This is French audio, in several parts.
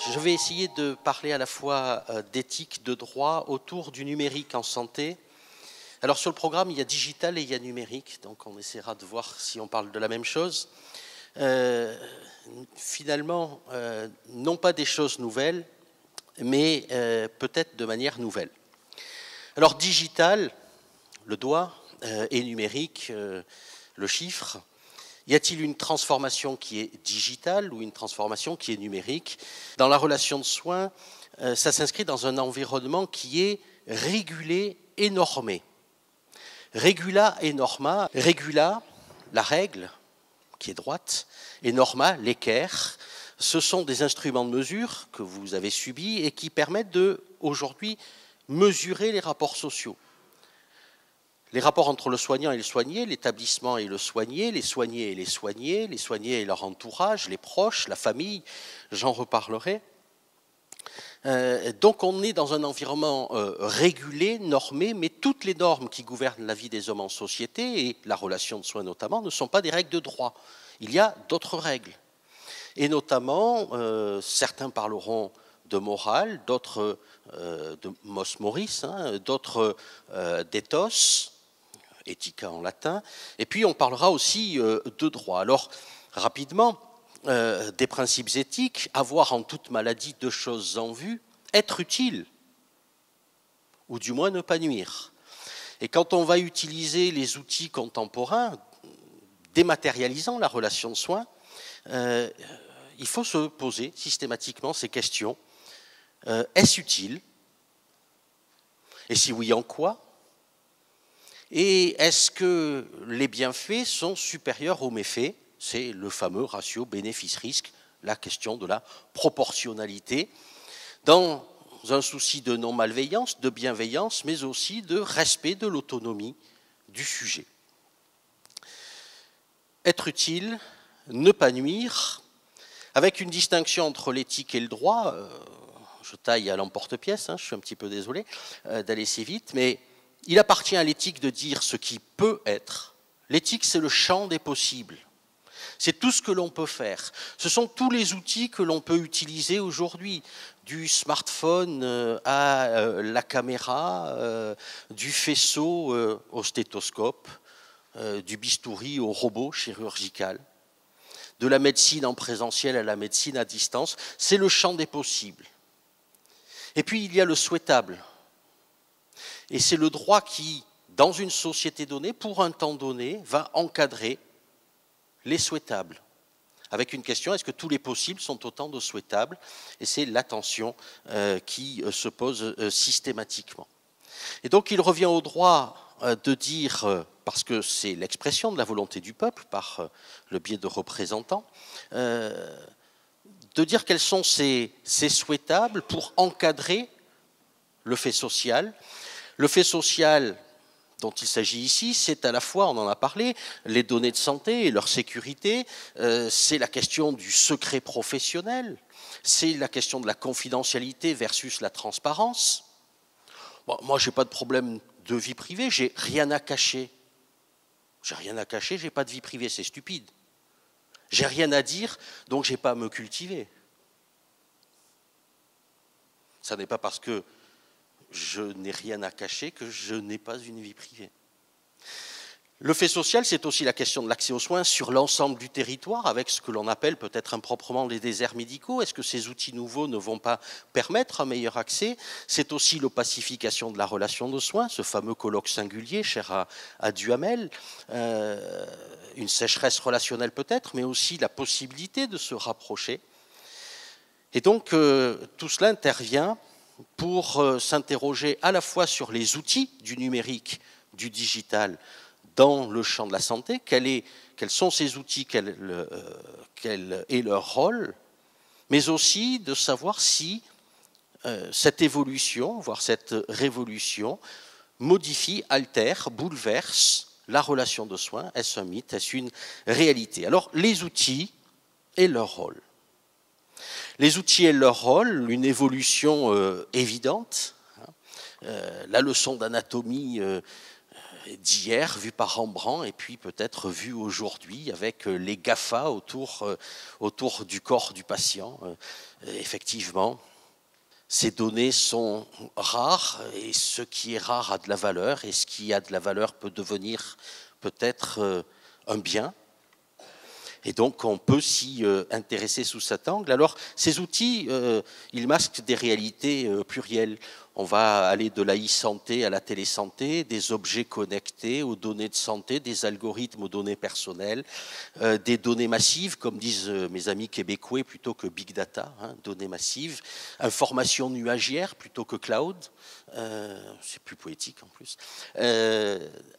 Je vais essayer de parler à la fois d'éthique, de droit, autour du numérique en santé. Alors sur le programme, il y a digital et il y a numérique, donc on essaiera de voir si on parle de la même chose. Finalement, non pas des choses nouvelles, mais peut-être de manière nouvelle. Alors digital, le doigt, et numérique, le chiffre. Y a-t-il une transformation qui est digitale ou une transformation qui est numérique? Dans la relation de soins, ça s'inscrit dans un environnement qui est régulé et normé. Regula et norma. Regula, la règle, qui est droite, et norma, l'équerre. Ce sont des instruments de mesure que vous avez subis et qui permettent de, aujourd'hui, mesurer les rapports sociaux. Les rapports entre le soignant et le soigné, l'établissement et le soigné, les soignés et les soignés et leur entourage, les proches, la famille, j'en reparlerai. Donc on est dans un environnement régulé, normé, mais toutes les normes qui gouvernent la vie des hommes en société, et la relation de soins notamment, ne sont pas des règles de droit. Il y a d'autres règles. Et notamment, certains parleront de morale, d'autres de mos moris, d'autres d'éthos, Ethica en latin, et puis on parlera aussi de droit. Alors, rapidement, des principes éthiques, avoir en toute maladie deux choses en vue, être utile, ou du moins ne pas nuire. Et quand on va utiliser les outils contemporains, dématérialisant la relation de soins, il faut se poser systématiquement ces questions. Est-ce utile? Et si oui, en quoi? Et est-ce que les bienfaits sont supérieurs aux méfaits? C'est le fameux ratio bénéfice-risque, la question de la proportionnalité, dans un souci de non-malveillance, de bienveillance, mais aussi de respect de l'autonomie du sujet. Être utile, ne pas nuire, avec une distinction entre l'éthique et le droit. Je taille à l'emporte-pièce, je suis un petit peu désolé d'aller si vite, mais il appartient à l'éthique de dire ce qui peut être. L'éthique, c'est le champ des possibles. C'est tout ce que l'on peut faire. Ce sont tous les outils que l'on peut utiliser aujourd'hui, du smartphone à la caméra, du faisceau au stéthoscope, du bistouri au robot chirurgical, de la médecine en présentiel à la médecine à distance. C'est le champ des possibles. Et puis, il y a le souhaitable. Et c'est le droit qui, dans une société donnée, pour un temps donné, va encadrer les souhaitables. Avec une question, est-ce que tous les possibles sont autant de souhaitables? Et c'est l'attention qui se pose systématiquement. Et donc il revient au droit de dire, parce que c'est l'expression de la volonté du peuple, par le biais de représentants, de dire quels sont ces souhaitables pour encadrer le fait social. Le fait social dont il s'agit ici, c'est à la fois, on en a parlé, les données de santé et leur sécurité, c'est la question du secret professionnel, c'est la question de la confidentialité versus la transparence. Bon, moi, je n'ai pas de problème de vie privée, j'ai rien à cacher. J'ai rien à cacher, j'ai pas de vie privée, c'est stupide. J'ai rien à dire, donc j'ai pas à me cultiver. Ça n'est pas parce que je n'ai rien à cacher que je n'ai pas une vie privée. Le fait social, c'est aussi la question de l'accès aux soins sur l'ensemble du territoire, avec ce que l'on appelle peut-être improprement les déserts médicaux. Est-ce que ces outils nouveaux ne vont pas permettre un meilleur accès? C'est aussi l'opacification de la relation de soins, ce fameux colloque singulier cher à Duhamel, une sécheresse relationnelle peut-être, mais aussi la possibilité de se rapprocher. Et donc, tout cela intervient pour s'interroger à la fois sur les outils du numérique, du digital, dans le champ de la santé, quels sont ces outils, quel est leur rôle, mais aussi de savoir si cette évolution, voire cette révolution, modifie, altère, bouleverse la relation de soins. Est-ce un mythe? Est-ce une réalité? Alors, les outils et leur rôle. Les outils et leur rôle, une évolution évidente. La leçon d'anatomie d'hier, vu par Rembrandt, et puis peut-être vu aujourd'hui avec les GAFA autour du corps du patient. Effectivement, ces données sont rares, et ce qui est rare a de la valeur, et ce qui a de la valeur peut devenir peut-être un bien. Et donc, on peut s'y intéresser sous cet angle. Alors, ces outils, ils masquent des réalités plurielles. On va aller de la e-santé à la télésanté, des objets connectés aux données de santé, des algorithmes aux données personnelles, des données massives, comme disent mes amis québécois, plutôt que big data, hein, données massives, information nuagière plutôt que cloud, c'est plus poétique en plus,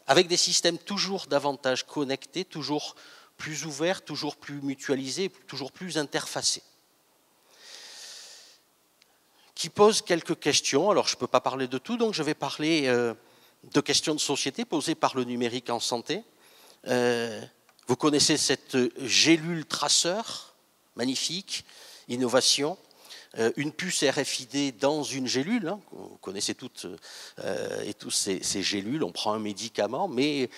avec des systèmes toujours davantage connectés, toujours plus ouvert, toujours plus mutualisé, toujours plus interfacé. Qui pose quelques questions. Alors, je ne peux pas parler de tout, donc je vais parler de questions de société posées par le numérique en santé. Vous connaissez cette gélule traceur, magnifique, innovation. Une puce RFID dans une gélule, hein, vous connaissez toutes et tous ces gélules, on prend un médicament, mais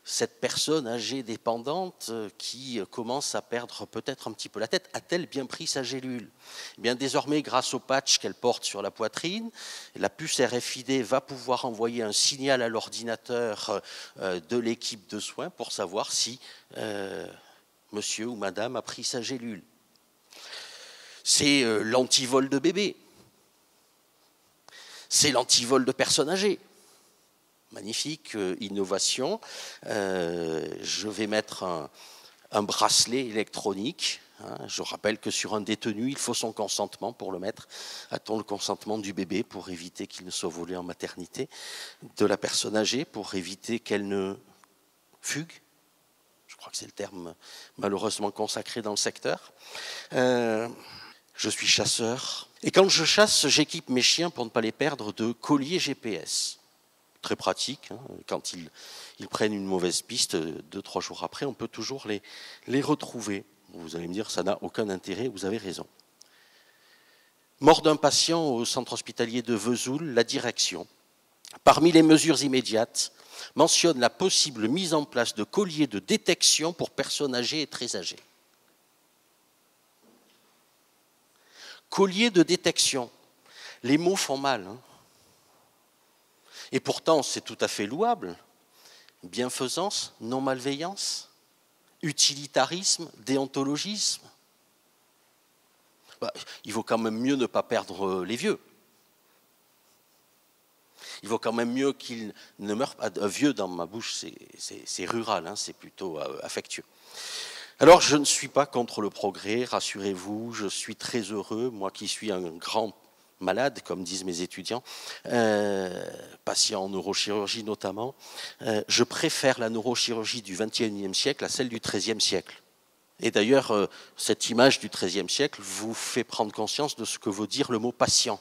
cette personne âgée dépendante qui commence à perdre peut-être un petit peu la tête, a-t-elle bien pris sa gélule? Eh bien, désormais, grâce au patch qu'elle porte sur la poitrine, la puce RFID va pouvoir envoyer un signal à l'ordinateur de l'équipe de soins pour savoir si monsieur ou madame a pris sa gélule. C'est l'antivol de bébé. C'est l'antivol de personnes âgées. Magnifique innovation. Je vais mettre un bracelet électronique. Hein. Je rappelle que sur un détenu, il faut son consentement pour le mettre. A-t-on le consentement du bébé pour éviter qu'il ne soit volé en maternité, de la personne âgée pour éviter qu'elle ne fugue? Je crois que c'est le terme malheureusement consacré dans le secteur. Je suis chasseur. Et quand je chasse, j'équipe mes chiens pour ne pas les perdre de colliers GPS. Très pratique. Hein. Quand ils prennent une mauvaise piste, 2-3 jours après, on peut toujours les retrouver. Vous allez me dire, ça n'a aucun intérêt, vous avez raison. Mort d'un patient au centre hospitalier de Vesoul, la direction, parmi les mesures immédiates, mentionne la possible mise en place de colliers de détection pour personnes âgées et très âgées. Collier de détection. Les mots font mal. Hein. Et pourtant, c'est tout à fait louable. Bienfaisance, non-malveillance, utilitarisme, déontologisme. Il vaut quand même mieux ne pas perdre les vieux. Il vaut quand même mieux qu'ils ne meurent pas. Un vieux dans ma bouche, c'est rural, hein, c'est plutôt affectueux. Alors, je ne suis pas contre le progrès, rassurez-vous, je suis très heureux, moi qui suis un grand malade, comme disent mes étudiants, patient en neurochirurgie notamment, je préfère la neurochirurgie du XXIe siècle à celle du XIIIe siècle. Et d'ailleurs, cette image du XIIIe siècle vous fait prendre conscience de ce que veut dire le mot patient.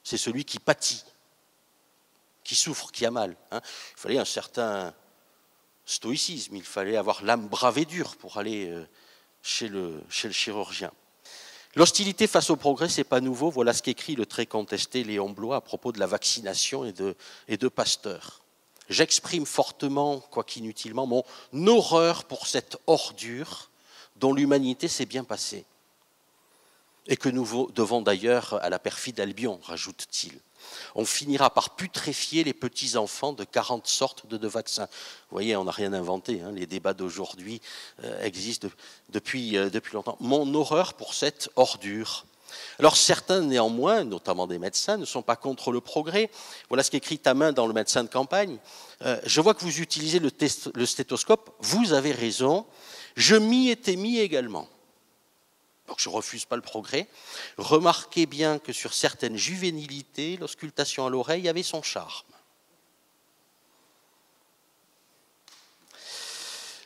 C'est celui qui pâtit, qui souffre, qui a mal. Hein. Il fallait un certain stoïcisme, il fallait avoir l'âme brave et dure pour aller chez le chirurgien. L'hostilité face au progrès, ce n'est pas nouveau. Voilà ce qu'écrit le très contesté Léon Blois à propos de la vaccination et de Pasteur. J'exprime fortement, quoiqu'inutilement, mon horreur pour cette ordure dont l'humanité s'est bien passée. Et que nous devons d'ailleurs à la perfide Albion, rajoute-t-il. On finira par putréfier les petits-enfants de 40 sortes de vaccins. Vous voyez, on n'a rien inventé. Hein. Les débats d'aujourd'hui existent depuis longtemps. Mon horreur pour cette ordure. Alors certains, néanmoins, notamment des médecins, ne sont pas contre le progrès. Voilà ce qu'écrit Tamin dans le médecin de campagne. Je vois que vous utilisez le stéthoscope. Vous avez raison. Je m'y étais mis également. Donc je ne refuse pas le progrès. Remarquez bien que sur certaines juvénilités, l'auscultation à l'oreille avait son charme.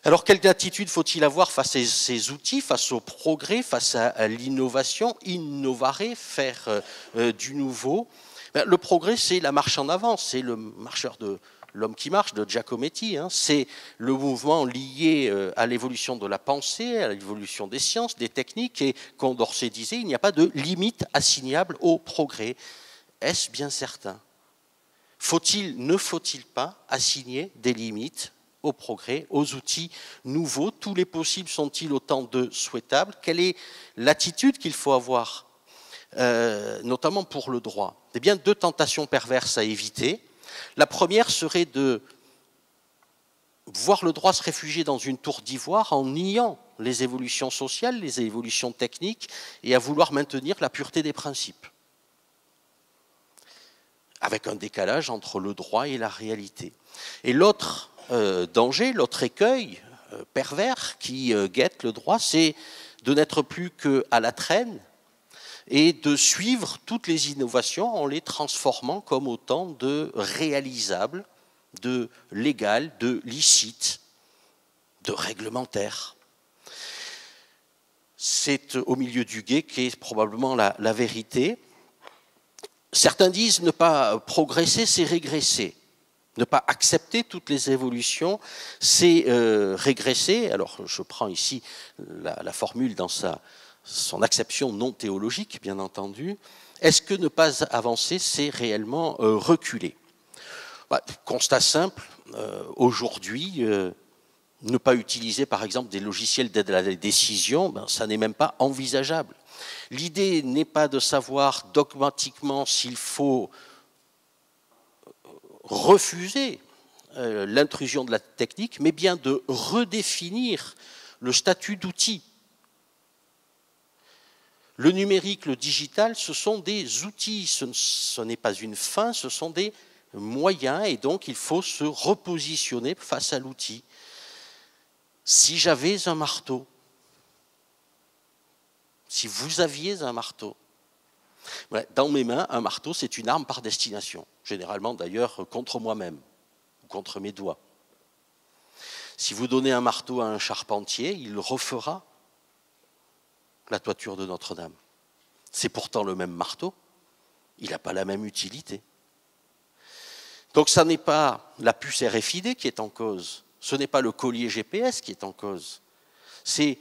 Alors quelle attitude faut-il avoir face à ces outils, face au progrès, face à l'innovation? Innovare, faire du nouveau. Le progrès, c'est la marche en avant, c'est le marcheur de l'homme qui marche de Giacometti, hein, c'est le mouvement lié à l'évolution de la pensée, à l'évolution des sciences, des techniques, et Condorcet disait, il n'y a pas de limite assignable au progrès. Est-ce bien certain? Ne faut-il pas assigner des limites au progrès, aux outils nouveaux? Tous les possibles sont-ils autant de souhaitables? Quelle est l'attitude qu'il faut avoir, notamment pour le droit? Eh bien, deux tentations perverses à éviter. La première serait de voir le droit se réfugier dans une tour d'ivoire en niant les évolutions sociales, les évolutions techniques, et à vouloir maintenir la pureté des principes, avec un décalage entre le droit et la réalité. Et l'autre danger, l'autre écueil pervers qui guette le droit, c'est de n'être plus qu'à la traîne et de suivre toutes les innovations en les transformant comme autant de réalisables, de légal, de licite, de réglementaire. C'est au milieu du gué qu'est probablement la vérité. Certains disent ne pas progresser, c'est régresser. Ne pas accepter toutes les évolutions, c'est régresser. Alors, je prends ici la formule dans son acception non théologique, bien entendu. Est-ce que ne pas avancer, c'est réellement reculer? Constat simple, aujourd'hui, ne pas utiliser, par exemple, des logiciels d'aide à la décision, ça n'est même pas envisageable. L'idée n'est pas de savoir dogmatiquement s'il faut refuser l'intrusion de la technique, mais bien de redéfinir le statut d'outil. Le numérique, le digital, ce sont des outils, ce n'est pas une fin, ce sont des moyens, et donc il faut se repositionner face à l'outil. Si j'avais un marteau, si vous aviez un marteau, dans mes mains, un marteau, c'est une arme par destination, généralement d'ailleurs contre moi-même, ou contre mes doigts. Si vous donnez un marteau à un charpentier, il refera la toiture de Notre-Dame. C'est pourtant le même marteau, il n'a pas la même utilité. Donc ça n'est pas la puce RFID qui est en cause, ce n'est pas le collier GPS qui est en cause, c'est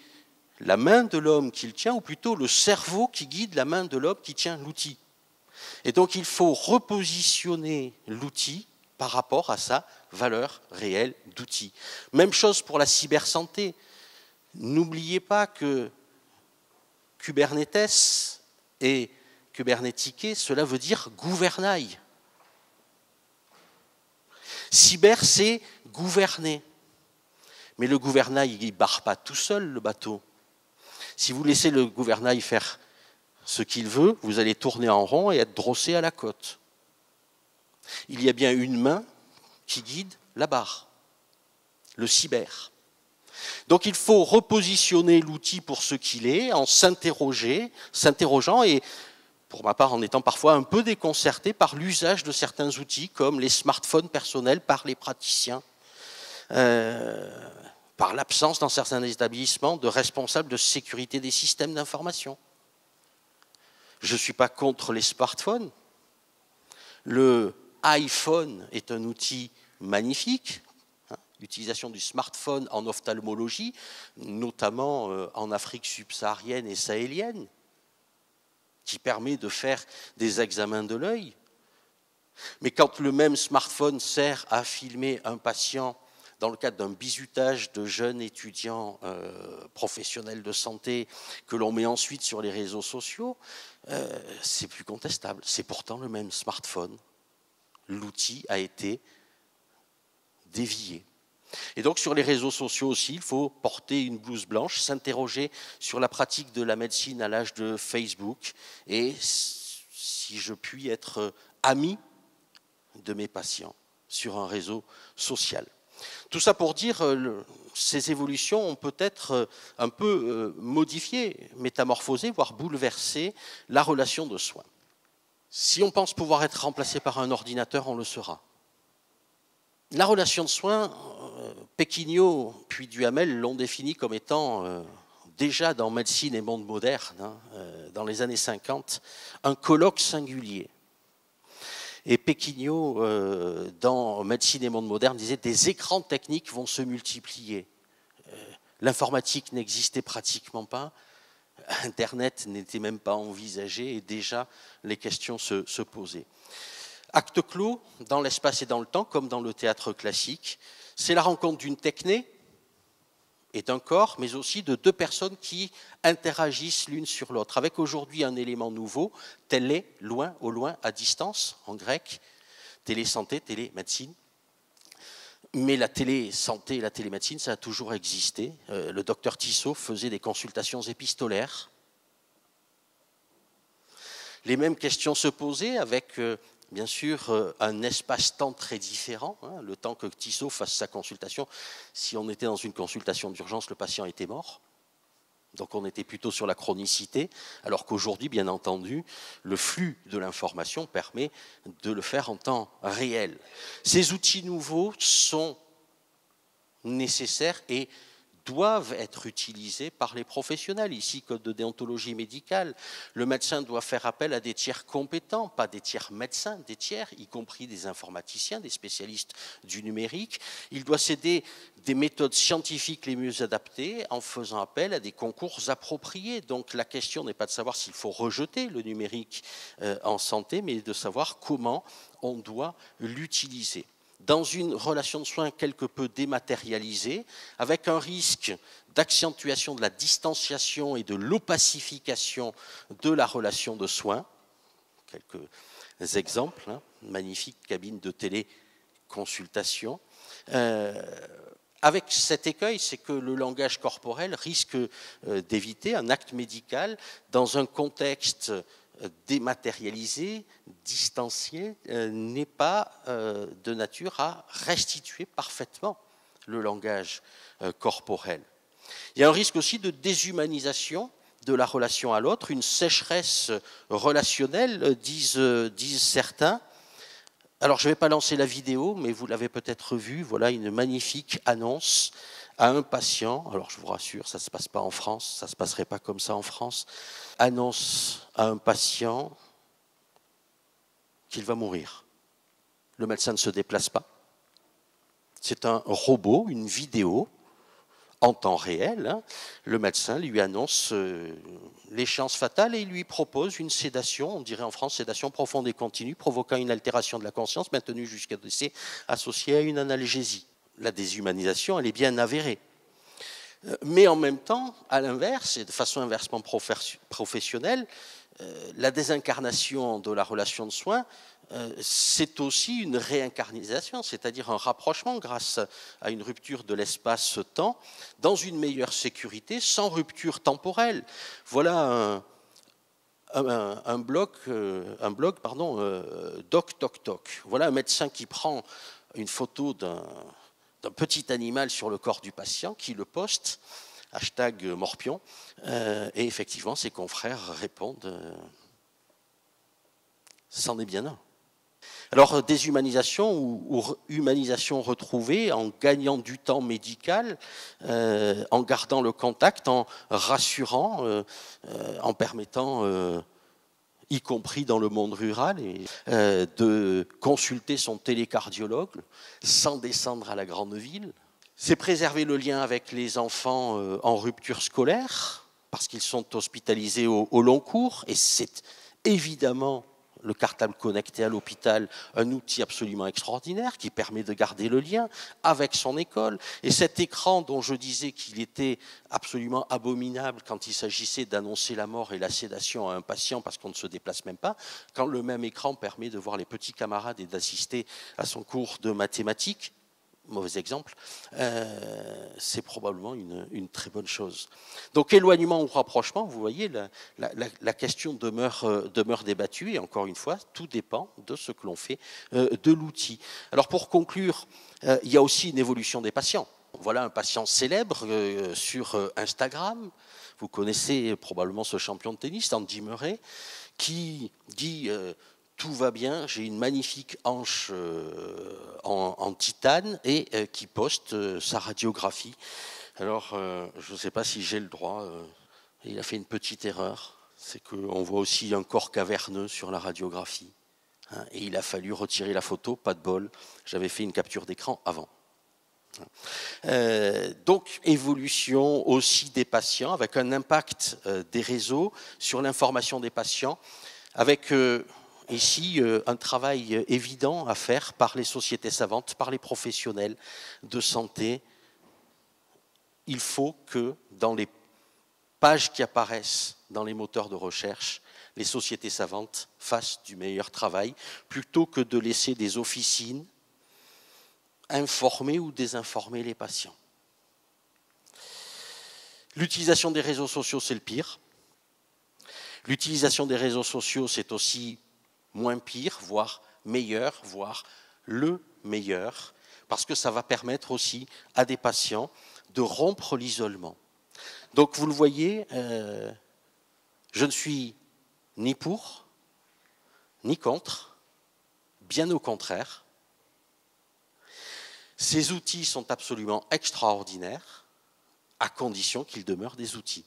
la main de l'homme qui le tient, ou plutôt le cerveau qui guide la main de l'homme qui tient l'outil. Et donc il faut repositionner l'outil par rapport à sa valeur réelle d'outil. Même chose pour la cybersanté. N'oubliez pas que Kubernetes et Kubernétiquer, cela veut dire gouvernail. Cyber, c'est gouverner. Mais le gouvernail, il ne barre pas tout seul le bateau. Si vous laissez le gouvernail faire ce qu'il veut, vous allez tourner en rond et être drossé à la côte. Il y a bien une main qui guide la barre, le cyber. Donc il faut repositionner l'outil pour ce qu'il est, en s'interrogeant et, pour ma part, en étant parfois un peu déconcerté par l'usage de certains outils comme les smartphones personnels par les praticiens. Par l'absence dans certains établissements de responsables de sécurité des systèmes d'information. Je ne suis pas contre les smartphones. Le iPhone est un outil magnifique. L'utilisation du smartphone en ophtalmologie, notamment en Afrique subsaharienne et sahélienne, qui permet de faire des examens de l'œil. Mais quand le même smartphone sert à filmer un patient dans le cadre d'un bizutage de jeunes étudiants professionnels de santé que l'on met ensuite sur les réseaux sociaux, c'est plus contestable. C'est pourtant le même smartphone. L'outil a été dévié. Et donc sur les réseaux sociaux aussi, il faut porter une blouse blanche, s'interroger sur la pratique de la médecine à l'âge de Facebook et si je puis être ami de mes patients sur un réseau social. Tout ça pour dire ces évolutions ont peut-être un peu modifié, métamorphosé, voire bouleversé la relation de soins. Si on pense pouvoir être remplacé par un ordinateur, on le sera. La relation de soins, Péquignot puis Duhamel l'ont définie comme étant, déjà dans Médecine et monde moderne, dans les années 50, un colloque singulier. Et Péquignot, dans Médecine et monde moderne, disait « des écrans techniques vont se multiplier ». L'informatique n'existait pratiquement pas, Internet n'était même pas envisagé et déjà les questions se posaient. Acte clos, dans l'espace et dans le temps, comme dans le théâtre classique, c'est la rencontre d'une techné et d'un corps, mais aussi de deux personnes qui interagissent l'une sur l'autre, avec aujourd'hui un élément nouveau, télé, loin, au loin, à distance, en grec, télésanté, télémédecine. Mais la télésanté et la télémédecine, ça a toujours existé. Le docteur Tissot faisait des consultations épistolaires. Les mêmes questions se posaient avec, bien sûr, un espace-temps très différent. Le temps que Tissot fasse sa consultation, si on était dans une consultation d'urgence, le patient était mort. Donc on était plutôt sur la chronicité, alors qu'aujourd'hui, bien entendu, le flux de l'information permet de le faire en temps réel. Ces outils nouveaux sont nécessaires et doivent être utilisés par les professionnels. Ici, code de déontologie médicale, le médecin doit faire appel à des tiers compétents, pas des tiers médecins, des tiers, y compris des informaticiens, des spécialistes du numérique. Il doit céder des méthodes scientifiques les mieux adaptées en faisant appel à des concours appropriés. Donc la question n'est pas de savoir s'il faut rejeter le numérique en santé, mais de savoir comment on doit l'utiliser. Dans une relation de soins quelque peu dématérialisée, avec un risque d'accentuation de la distanciation et de l'opacification de la relation de soins. Quelques exemples, magnifique cabine de téléconsultation. Avec cet écueil, c'est que le langage corporel risque d'éviter un acte médical dans un contexte dématérialisé, distancié, n'est pas de nature à restituer parfaitement le langage corporel. Il y a un risque aussi de déshumanisation de la relation à l'autre, une sécheresse relationnelle, disent certains. Alors je ne vais pas lancer la vidéo, mais vous l'avez peut-être vu, voilà une magnifique annonce à un patient, alors je vous rassure, ça ne se passe pas en France, ça ne se passerait pas comme ça en France, annonce à un patient qu'il va mourir. Le médecin ne se déplace pas. C'est un robot, une vidéo, en temps réel. Le médecin lui annonce l'échéance fatale et il lui propose une sédation, on dirait en France sédation profonde et continue, provoquant une altération de la conscience maintenue jusqu'à décès, associée à une analgésie. La déshumanisation, elle est bien avérée. Mais en même temps, à l'inverse, et de façon inversement professionnelle, la désincarnation de la relation de soins, c'est aussi une réincarnation, c'est-à-dire un rapprochement grâce à une rupture de l'espace-temps dans une meilleure sécurité, sans rupture temporelle. Voilà un blog, Doc Toc Toc. Voilà un médecin qui prend une photo d'un petit animal sur le corps du patient, qui le poste, hashtag Morpion, et effectivement ses confrères répondent c'en est bien un. Alors déshumanisation ou humanisation retrouvée en gagnant du temps médical, en gardant le contact, en rassurant, en permettant, y compris dans le monde rural, de consulter son télécardiologue sans descendre à la grande ville. C'est préserver le lien avec les enfants en rupture scolaire, parce qu'ils sont hospitalisés au long cours, et c'est évidemment le cartable connecté à l'hôpital, un outil absolument extraordinaire qui permet de garder le lien avec son école. Et cet écran dont je disais qu'il était absolument abominable quand il s'agissait d'annoncer la mort et la sédation à un patient parce qu'on ne se déplace même pas, quand le même écran permet de voir les petits camarades et d'assister à son cours de mathématiques, mauvais exemple, c'est probablement une très bonne chose. Donc éloignement ou rapprochement, vous voyez, la question demeure débattue, et encore une fois, tout dépend de ce que l'on fait de l'outil. Alors pour conclure, il y a aussi une évolution des patients. Voilà un patient célèbre sur Instagram, vous connaissez probablement ce champion de tennis, Andy Murray, qui dit tout va bien, j'ai une magnifique hanche en titane, et qui poste sa radiographie. Alors, je ne sais pas si j'ai le droit, il a fait une petite erreur, c'est qu'on voit aussi un corps caverneux sur la radiographie. Et il a fallu retirer la photo, pas de bol, j'avais fait une capture d'écran avant. Donc, évolution aussi des patients, avec un impact des réseaux sur l'information des patients, avec ici un travail évident à faire par les sociétés savantes, par les professionnels de santé. Il faut que dans les pages qui apparaissent dans les moteurs de recherche, les sociétés savantes fassent du meilleur travail, plutôt que de laisser des officines informer ou désinformer les patients. L'utilisation des réseaux sociaux, c'est le pire. L'utilisation des réseaux sociaux, c'est aussi moins pire, voire meilleur, voire le meilleur, parce que ça va permettre aussi à des patients de rompre l'isolement. Donc vous le voyez, je ne suis ni pour, ni contre, bien au contraire. Ces outils sont absolument extraordinaires, à condition qu'ils demeurent des outils.